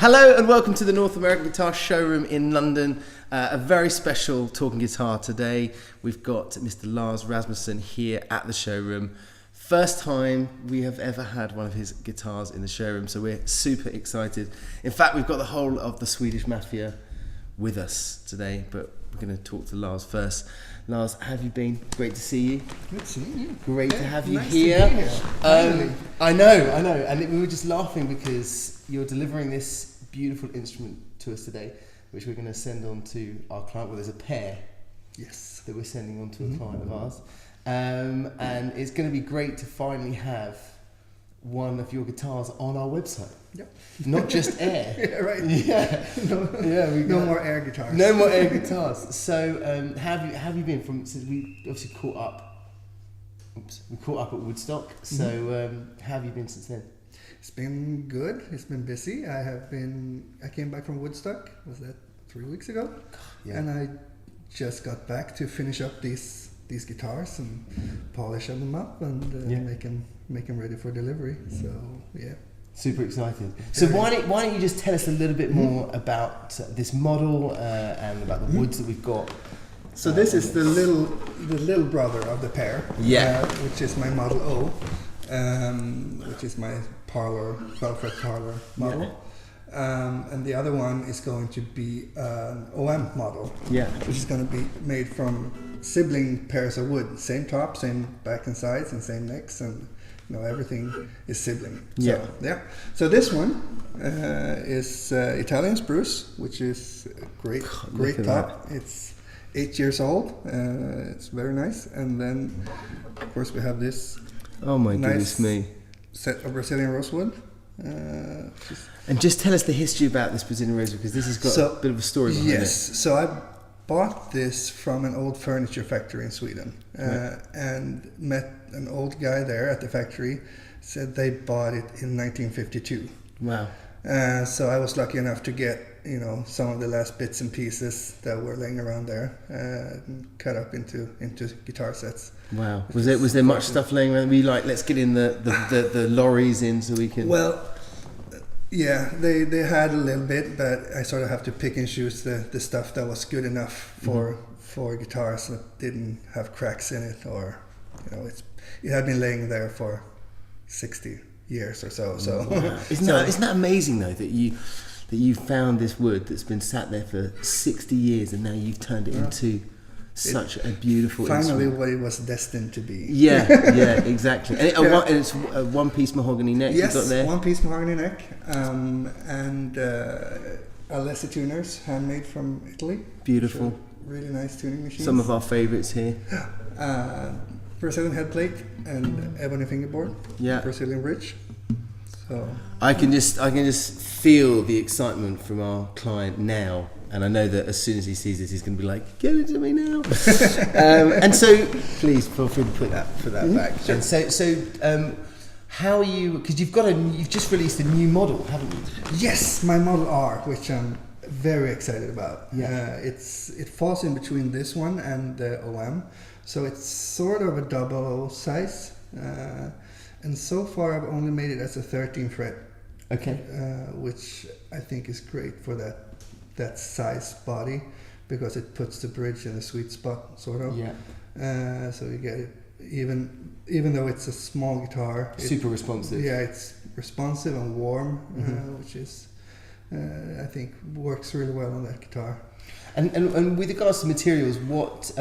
Hello and welcome to the North American Guitar Showroom in London. A very special talking guitar today. We've got Mr. Lars Rasmussen here at the showroom. First time we have ever had one of his guitars in the showroom, so we're super excited. In fact, we've got the whole of the Swedish Mafia with us today, but we're going to talk to Lars first. Lars, how have you been? Great to see you. Good seeing you. Great to have you nice here. To be here. I know. And we were just laughing because you're delivering this beautiful instrument to us today, which we're going to send on to our client. Well, there's a pair that we're sending on to a client of ours. And it's going to be great to finally have one of your guitars on our website. Yep. Not just air. Yeah, right. Yeah. No more air guitars. No more air guitars. So how have you been since we obviously caught up? We caught up at Woodstock. So how have you been since then? It's been good. It's been busy. I came back from Woodstock. Was that 3 weeks ago? Yeah. And I just got back to finish up these guitars and polish them up and make them ready for delivery. So yeah. Super excited. So why don't you just tell us a little bit more about this model and about the woods that we've got? So this is the little brother of the pair. Yeah. Which is my Model O, which is my Belfred parlor model. Yeah. And the other one is going to be an OM model. Yeah. Which is going to be made from sibling pairs of wood, same top, same back and sides, and same necks, and everything is sibling. So, yeah. So this one is Italian spruce, which is a great top. It's 8 years old. It's very nice. And then, of course, we have this. Oh my goodness me! Set of Brazilian rosewood. And just tell us the history about this Brazilian rosewood, because this has got a bit of a story behind it. Yes. So I bought this from an old furniture factory in Sweden, and met an old guy there at the factory. Said they bought it in 1952. Wow. So I was lucky enough to get some of the last bits and pieces that were laying around there, cut up into guitar sets. Wow. Was there much stuff laying around? We let's get in the lorries in so we can. Well, yeah, they had a little bit, but I sort of have to pick and choose the stuff that was good enough for guitars that didn't have cracks in it, or it had been laying there for 60 years or so. So wow. Isn't that amazing though that you found this wood that's been sat there for 60 years and now you've turned it into such a beautiful finally instrument. What it was destined to be. Yeah, exactly. And it's a one-piece mahogany neck you've got there? Yes, one-piece mahogany neck, and Alessi tuners, handmade from Italy. Beautiful. So really nice tuning machines. Some of our favourites here. Brazilian headplate and ebony fingerboard. Yeah. Brazilian bridge. So I can just feel the excitement from our client now. And I know that as soon as he sees this, he's going to be like, "Get it to me now!" And so, please feel free to put that back. Sure. And so, how are you? Because you've just released a new model, haven't you? Yes, my Model R, which I'm very excited about. Yeah, it falls in between this one and the OM, so it's sort of a double size. And so far, I've only made it as a 13 fret. Okay. Which I think is great for that size body, because it puts the bridge in a sweet spot, sort of. Yeah. So you get it, even though it's a small guitar. Super responsive. Yeah, it's responsive and warm, which is, I think, works really well on that guitar. And with regards to materials, what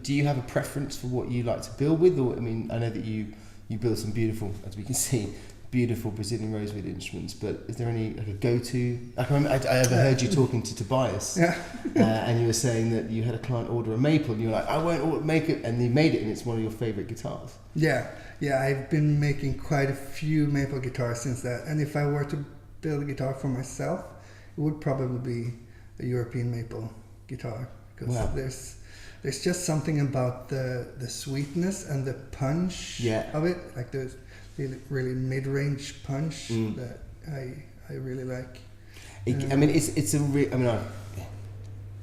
do you have a preference for what you like to build with? Or I know that you build some beautiful, as we can see, beautiful Brazilian rosewood instruments, but is there any a go-to? I overheard you talking to Tobias, and you were saying that you had a client order a maple, and you were like, "I won't make it," and they made it, and it's one of your favourite guitars. Yeah, I've been making quite a few maple guitars since that, and if I were to build a guitar for myself, it would probably be a European maple guitar, because there's just something about the sweetness and the punch of it, like the really mid-range punch that I really like.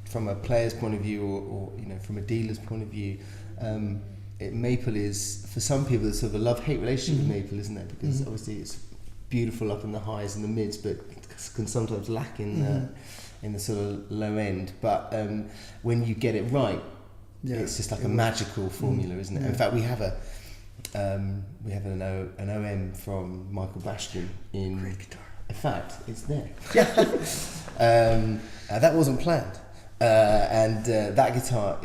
From a player's point of view, or from a dealer's point of view, maple is, for some people, it's sort of a love-hate relationship with maple, isn't it? Because obviously it's beautiful up in the highs and the mids, but can sometimes lack in the sort of low end. But when you get it right, it's just like a magical formula, isn't it? In fact, we have an OM from Michael Bastian in. Great guitar. In fact, it's there. That wasn't planned. That guitar,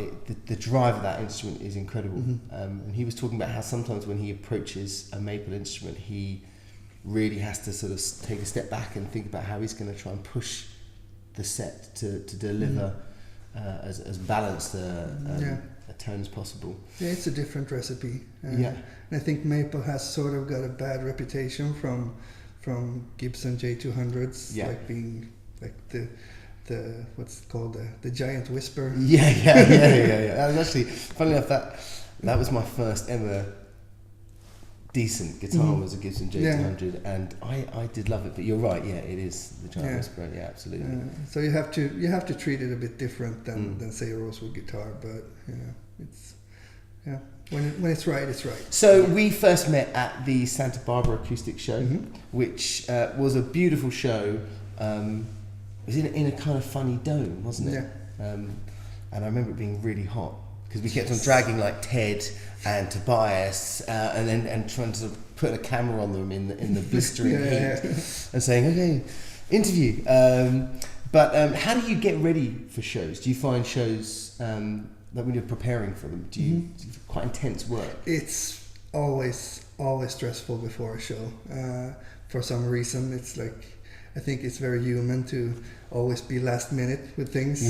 the drive of that instrument is incredible. And he was talking about how sometimes when he approaches a maple instrument, he really has to sort of take a step back and think about how he's going to try and push the set to deliver as balanced a tone as possible. Yeah, it's a different recipe. And I think maple has sort of got a bad reputation from Gibson J200s, like being like the what's it called, the giant whisper. Yeah. That was actually, funny enough, that was my first ever decent guitar was a Gibson J200, and I did love it. But you're right, it is the giant whisper. Yeah, absolutely. So you have to treat it a bit different than say a rosewood guitar, but it's when it's right, it's right. So we first met at the Santa Barbara Acoustic Show, which was a beautiful show. It was in a kind of funny dome, wasn't it? And I remember it being really hot because we kept on dragging like Ted and Tobias and trying to sort of put a camera on them in the blistering heat and saying, okay, interview. But how do you get ready for shows? Do you find shows that when you're preparing for them, do you quite intense work? It's always stressful before a show. For some reason, it's like, I think it's very human to always be last minute with things.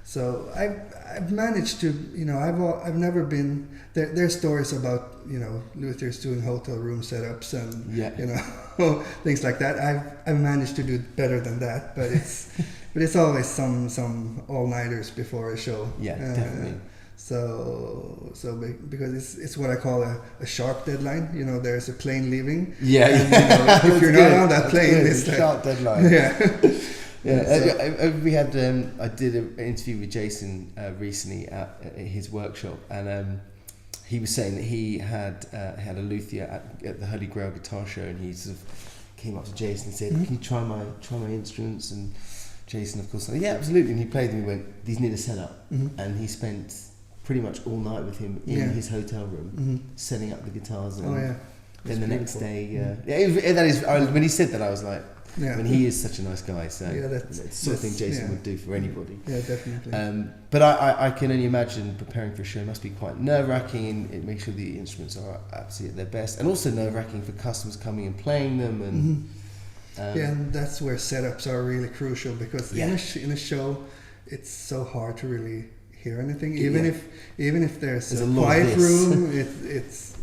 So I've managed to, I've never been there. There's stories about Luther's doing hotel room setups and things like that. I've managed to do better than that, but it's always some all-nighters before a show. Definitely. So because it's what I call a sharp deadline. There's a plane leaving. And, if you're not on that plane, it's a sharp deadline. So. We had I did an interview with Jason recently at his workshop, and he was saying that he had a luthier at the Holy Grail Guitar Show, and he sort of came up to Jason and said, "Can you try my instruments?" And Jason, of course, said, "Yeah, absolutely." And he played them. He went, "These need a setup," and he spent pretty much all night with him in his hotel room, setting up the guitars. And then the next day, that is. When he said that, I was like, I mean, he is such a nice guy. So it's the sort of thing Jason would do for anybody. Yeah, definitely. But I can only imagine preparing for a show must be quite nerve-wracking, and it makes sure the instruments are absolutely at their best, and also nerve-wracking for customers coming and playing them. And and that's where setups are really crucial, because in a show, it's so hard to really hear anything. Even if there's a quiet room, it's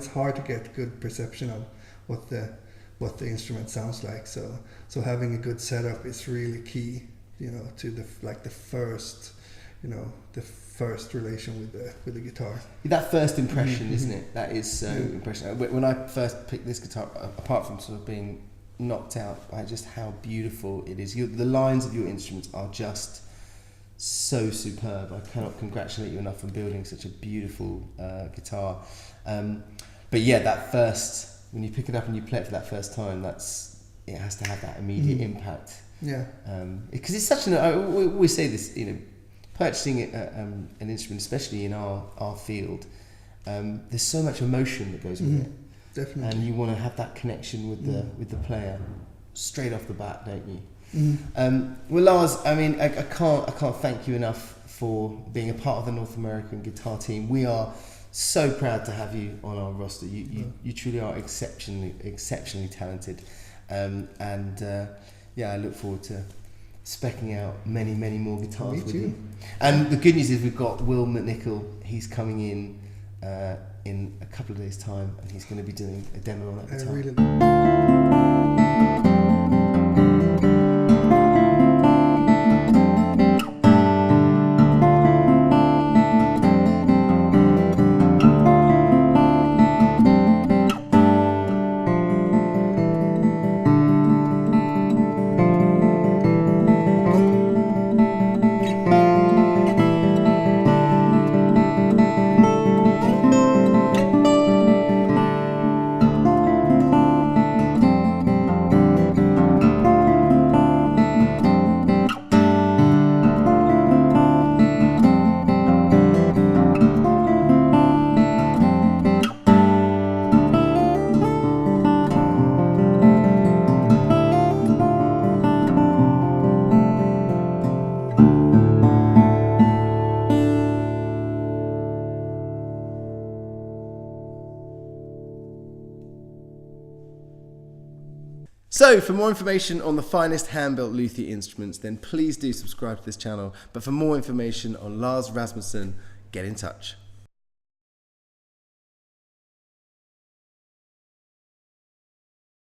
hard to get good perception of what the instrument sounds like. So having a good setup is really key, to the first relation with the guitar. That first impression, isn't it? That is so impressionable. When I first picked this guitar, apart from sort of being knocked out by just how beautiful it is, the lines of your instruments are just so superb. I cannot congratulate you enough on building such a beautiful guitar. But that first, when you pick it up and you play it for that first time, it has to have that immediate impact. Because it's such we always say this, purchasing an instrument, especially in our field, there's so much emotion that goes with it. Definitely. And you want to have that connection with the player straight off the bat, don't you? Well, Lars, I mean, I can't thank you enough for being a part of the North American guitar team. We are so proud to have you on our roster. You truly are exceptionally talented, I look forward to specking out many more guitars with you. And the good news is we've got Will McNichol. He's coming in a couple of days' time, and he's going to be doing a demo on that guitar. So, for more information on the finest hand-built luthier instruments, then please do subscribe to this channel. But for more information on Lars Rasmussen, get in touch.